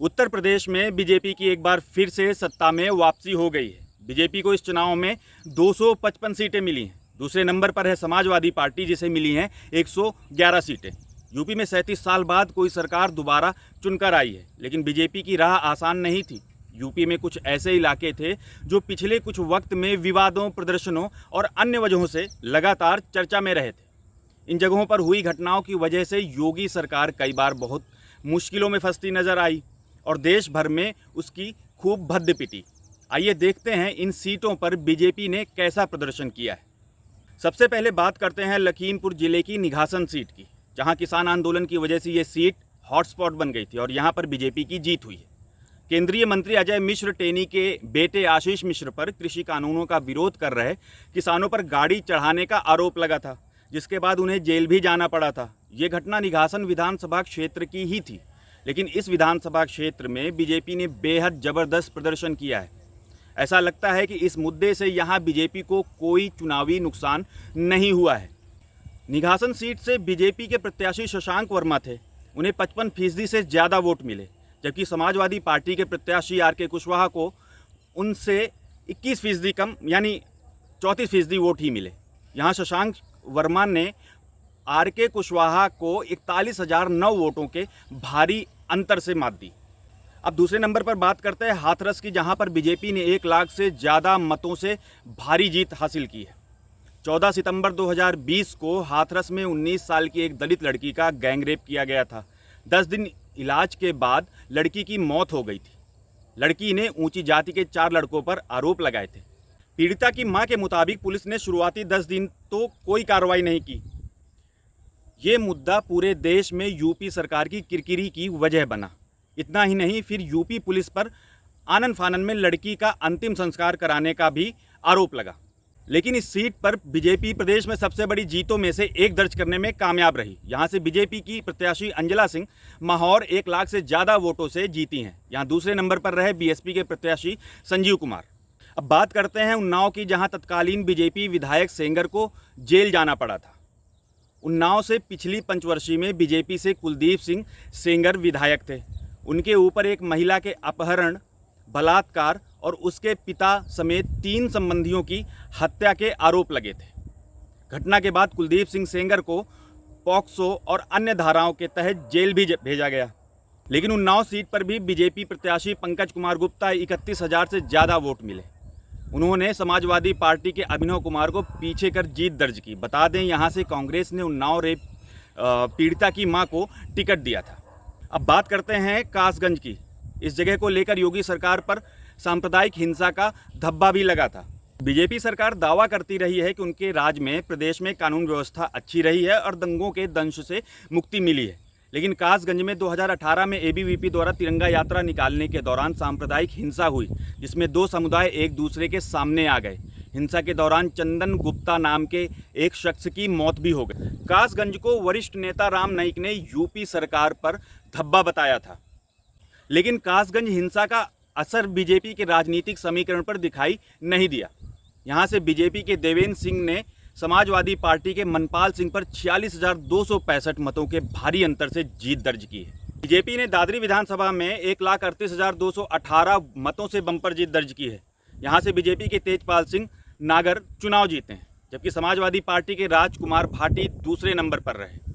उत्तर प्रदेश में बीजेपी की एक बार फिर से सत्ता में वापसी हो गई है। बीजेपी को इस चुनाव में 255 सीटें मिली हैं। दूसरे नंबर पर है समाजवादी पार्टी, जिसे मिली हैं 111 सीटें। यूपी में 37 साल बाद कोई सरकार दोबारा चुनकर आई है, लेकिन बीजेपी की राह आसान नहीं थी। यूपी में कुछ ऐसे इलाके थे जो पिछले कुछ वक्त में विवादों, प्रदर्शनों और अन्य वजहों से लगातार चर्चा में रहे थे। इन जगहों पर हुई घटनाओं की वजह से योगी सरकार कई बार बहुत मुश्किलों में फंसती नजर आई और देश भर में उसकी खूब भद्द पिटी। आइए देखते हैं इन सीटों पर बीजेपी ने कैसा प्रदर्शन किया है। सबसे पहले बात करते हैं लखीमपुर जिले की निघासन सीट की, जहां किसान आंदोलन की वजह से ये सीट हॉटस्पॉट बन गई थी और यहां पर बीजेपी की जीत हुई है। केंद्रीय मंत्री अजय मिश्र टेनी के बेटे आशीष मिश्र पर कृषि कानूनों का विरोध कर रहे किसानों पर गाड़ी चढ़ाने का आरोप लगा था, जिसके बाद उन्हें जेल भी जाना पड़ा था। ये घटना निघासन विधानसभा क्षेत्र की ही थी, लेकिन इस विधानसभा क्षेत्र में बीजेपी ने बेहद जबरदस्त प्रदर्शन किया है। ऐसा लगता है कि इस मुद्दे से यहाँ बीजेपी को कोई चुनावी नुकसान नहीं हुआ है। निघासन सीट से बीजेपी के प्रत्याशी शशांक वर्मा थे, उन्हें 55% से ज़्यादा वोट मिले, जबकि समाजवादी पार्टी के प्रत्याशी आर के कुशवाहा को उनसे 21% कम यानी 34% वोट ही मिले। यहाँ शशांक वर्मा ने आर के कुशवाहा को 41,009 वोटों के भारी अंतर से मात दी। अब दूसरे नंबर पर बात करते हैं हाथरस की, जहां पर बीजेपी ने 1 लाख से ज़्यादा मतों से भारी जीत हासिल की है। 14 सितंबर 2020 को हाथरस में 19 साल की एक दलित लड़की का गैंगरेप किया गया था। 10 दिन इलाज के बाद लड़की की मौत हो गई थी। लड़की ने ऊंची जाति के 4 लड़कों पर आरोप लगाए थे। पीड़िता की मां के मुताबिक पुलिस ने शुरुआती 10 दिन तो कोई कार्रवाई नहीं की। ये मुद्दा पूरे देश में यूपी सरकार की किरकिरी की वजह बना। इतना ही नहीं, फिर यूपी पुलिस पर आनन फानन में लड़की का अंतिम संस्कार कराने का भी आरोप लगा। लेकिन इस सीट पर बीजेपी प्रदेश में सबसे बड़ी जीतों में से एक दर्ज करने में कामयाब रही। यहाँ से बीजेपी की प्रत्याशी अंजला सिंह माहौर 1 लाख से ज़्यादा वोटों से जीती हैं। यहाँ दूसरे नंबर पर रहे बीएसपी के प्रत्याशी संजीव कुमार। अब बात करते हैं उन्नाव की, जहाँ तत्कालीन बीजेपी विधायक सेंगर को जेल जाना पड़ा था। उन्नाव से पिछली पंचवर्षीय में बीजेपी से कुलदीप सिंह सेंगर विधायक थे। उनके ऊपर एक महिला के अपहरण, बलात्कार और उसके पिता समेत 3 संबंधियों की हत्या के आरोप लगे थे। घटना के बाद कुलदीप सिंह सेंगर को पॉक्सो और अन्य धाराओं के तहत जेल भी भेजा गया। लेकिन उन्नाव सीट पर भी बीजेपी प्रत्याशी पंकज कुमार गुप्ता 31,000 से ज़्यादा वोट मिले। उन्होंने समाजवादी पार्टी के अभिनव कुमार को पीछे कर जीत दर्ज की। बता दें, यहाँ से कांग्रेस ने उन्नाव रेप पीड़िता की मां को टिकट दिया था। अब बात करते हैं कासगंज की। इस जगह को लेकर योगी सरकार पर सांप्रदायिक हिंसा का धब्बा भी लगा था। बीजेपी सरकार दावा करती रही है कि उनके राज में प्रदेश में कानून व्यवस्था अच्छी रही है और दंगों के दंश से मुक्ति मिली है। लेकिन कासगंज में 2018 में एबीवीपी द्वारा तिरंगा यात्रा निकालने के दौरान सांप्रदायिक हिंसा हुई, जिसमें 2 समुदाय एक दूसरे के सामने आ गए। हिंसा के दौरान चंदन गुप्ता नाम के एक शख्स की मौत भी हो गई। कासगंज को वरिष्ठ नेता राम नाईक ने यूपी सरकार पर धब्बा बताया था, लेकिन कासगंज हिंसा का असर बीजेपी के राजनीतिक समीकरण पर दिखाई नहीं दिया। यहाँ से बीजेपी के देवेंद्र सिंह ने समाजवादी पार्टी के मनपाल सिंह पर 46,265 मतों के भारी अंतर से जीत दर्ज की है। बीजेपी ने दादरी विधानसभा में 1,38,218 मतों से बम्पर जीत दर्ज की है। यहाँ से बीजेपी के तेजपाल सिंह नागर चुनाव जीते हैं, जबकि समाजवादी पार्टी के राजकुमार भाटी दूसरे नंबर पर रहे।